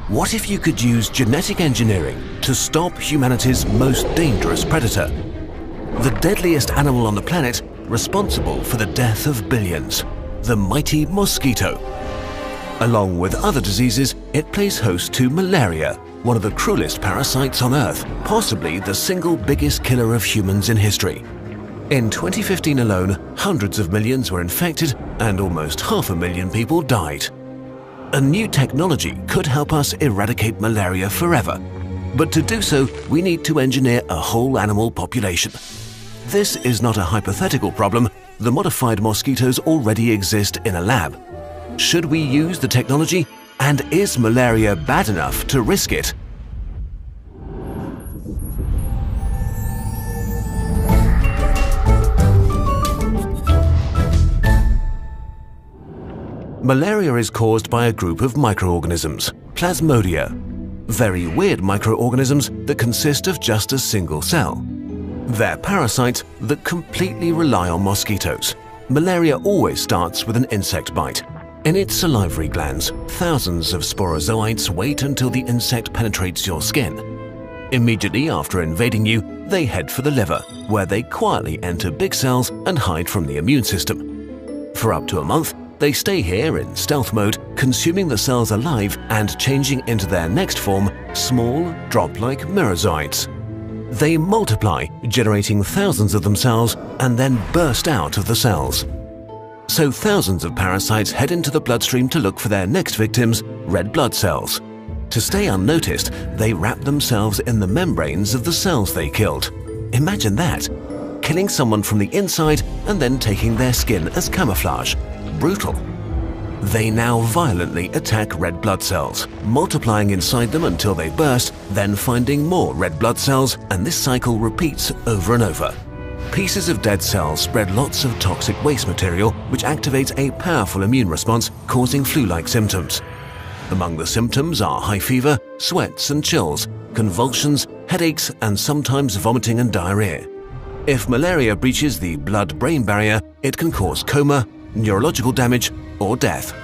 What if you could use genetic engineering to stop humanity's most dangerous predator? The deadliest animal on the planet, responsible for the death of billions, the mighty mosquito. Along with other diseases, it plays host to malaria, one of the cruelest parasites on Earth, possibly the single biggest killer of humans in history. In 2015 alone, hundreds of millions were infected and almost 500,000 people died. A new technology could help us eradicate malaria forever. But to do so, we need to engineer a whole animal population. This is not a hypothetical problem. The modified mosquitoes already exist in a lab. Should we use the technology? And is malaria bad enough to risk it? Malaria is caused by a group of microorganisms, Plasmodia. Very weird microorganisms that consist of just a single cell. They're parasites that completely rely on mosquitoes. Malaria always starts with an insect bite. In its salivary glands, thousands of sporozoites wait until the insect penetrates your skin. Immediately after invading you, they head for the liver, where they quietly enter big cells and hide from the immune system. For up to a month, they stay here in stealth mode, consuming the cells alive and changing into their next form, small, drop-like merozoites. They multiply, generating thousands of themselves, and then burst out of the cells. So thousands of parasites head into the bloodstream to look for their next victims, red blood cells. To stay unnoticed, they wrap themselves in the membranes of the cells they killed. Imagine that! Killing someone from the inside and then taking their skin as camouflage. Brutal. They now violently attack red blood cells, multiplying inside them until they burst, then finding more red blood cells, and this cycle repeats over and over. Pieces of dead cells spread lots of toxic waste material, which activates a powerful immune response, causing flu-like symptoms. Among the symptoms are high fever, sweats and chills, convulsions, headaches, and sometimes vomiting and diarrhea. If malaria breaches the blood-brain barrier, it can cause coma, neurological damage, or death.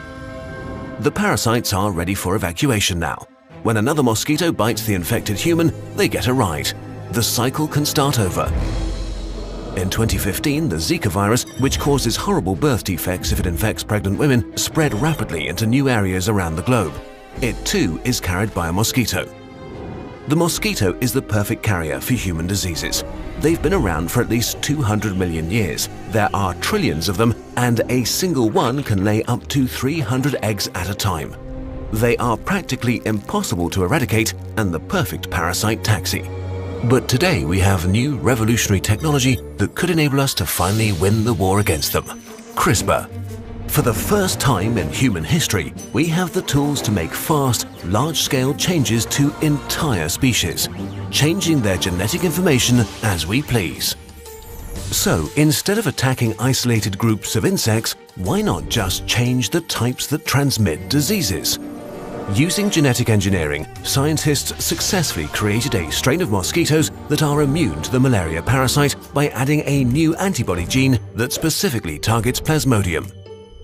The parasites are ready for evacuation now. When another mosquito bites the infected human, they get a ride. The cycle can start over. In 2015, the Zika virus, which causes horrible birth defects if it infects pregnant women, spread rapidly into new areas around the globe. It too is carried by a mosquito. The mosquito is the perfect carrier for human diseases. They've been around for at least 200 million years. There are trillions of them, and a single one can lay up to 300 eggs at a time. They are practically impossible to eradicate and the perfect parasite taxi. But today we have new revolutionary technology that could enable us to finally win the war against them. CRISPR. For the first time in human history, we have the tools to make fast, large-scale changes to entire species, changing their genetic information as we please. So, instead of attacking isolated groups of insects, why not just change the types that transmit diseases? Using genetic engineering, scientists successfully created a strain of mosquitoes that are immune to the malaria parasite by adding a new antibody gene that specifically targets Plasmodium.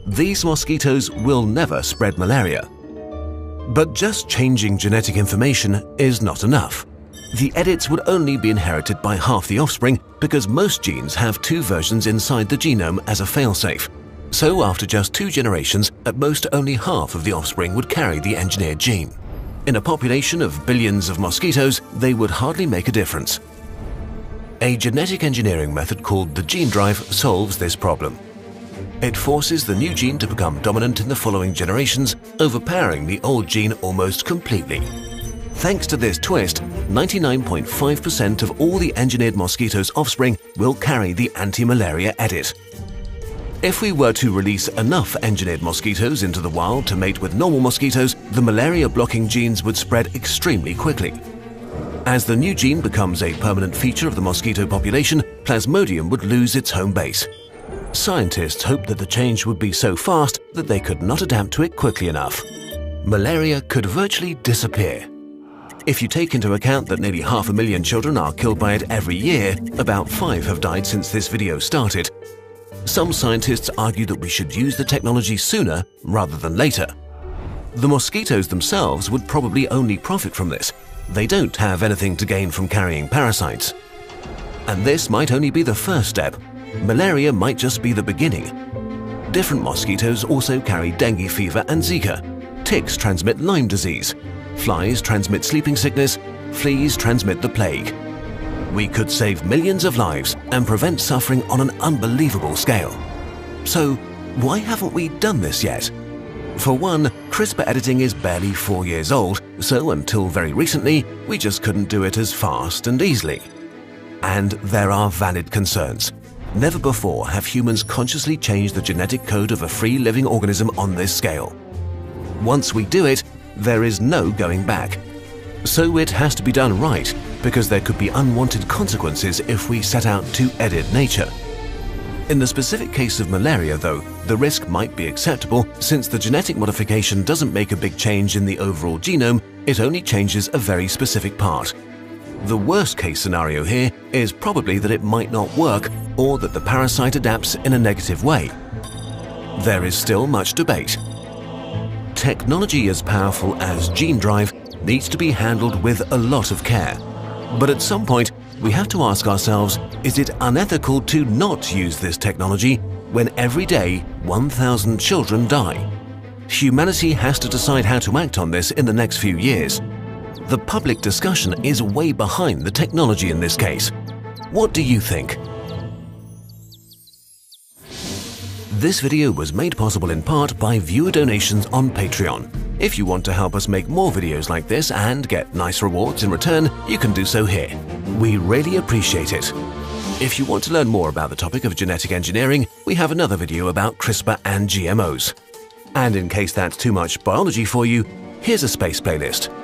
These mosquitoes will never spread malaria. But just changing genetic information is not enough. The edits would only be inherited by half the offspring because most genes have two versions inside the genome as a failsafe. So after just 2 generations, at most only half of the offspring would carry the engineered gene. In a population of billions of mosquitoes, they would hardly make a difference. A genetic engineering method called the gene drive solves this problem. It forces the new gene to become dominant in the following generations, overpowering the old gene almost completely. Thanks to this twist, 99.5% of all the engineered mosquitoes' offspring will carry the anti-malaria edit. If we were to release enough engineered mosquitoes into the wild to mate with normal mosquitoes, the malaria-blocking genes would spread extremely quickly. As the new gene becomes a permanent feature of the mosquito population, Plasmodium would lose its home base. Scientists hoped that the change would be so fast that they could not adapt to it quickly enough. Malaria could virtually disappear. If you take into account that nearly 500,000 children are killed by it every year, about 5 have died since this video started. Some scientists argue that we should use the technology sooner rather than later. The mosquitoes themselves would probably only profit from this. They don't have anything to gain from carrying parasites. And this might only be the first step. Malaria might just be the beginning. Different mosquitoes also carry dengue fever and Zika. Ticks transmit Lyme disease. Flies transmit sleeping sickness. Fleas transmit the plague. We could save millions of lives and prevent suffering on an unbelievable scale. So, why haven't we done this yet? For one, CRISPR editing is barely 4 years old, so until very recently, we just couldn't do it as fast and easily. And there are valid concerns. Never before have humans consciously changed the genetic code of a free living organism on this scale. Once we do it, there is no going back. So it has to be done right, because there could be unwanted consequences if we set out to edit nature. In the specific case of malaria, though, the risk might be acceptable since the genetic modification doesn't make a big change in the overall genome, it only changes a very specific part. The worst case scenario here is probably that it might not work or that the parasite adapts in a negative way. There is still much debate. Technology as powerful as gene drive needs to be handled with a lot of care. But at some point, we have to ask ourselves, is it unethical to not use this technology when every day 1,000 children die? Humanity has to decide how to act on this in the next few years. The public discussion is way behind the technology in this case. What do you think? This video was made possible in part by viewer donations on Patreon. If you want to help us make more videos like this and get nice rewards in return, you can do so here. We really appreciate it. If you want to learn more about the topic of genetic engineering, we have another video about CRISPR and GMOs. And in case that's too much biology for you, here's a space playlist.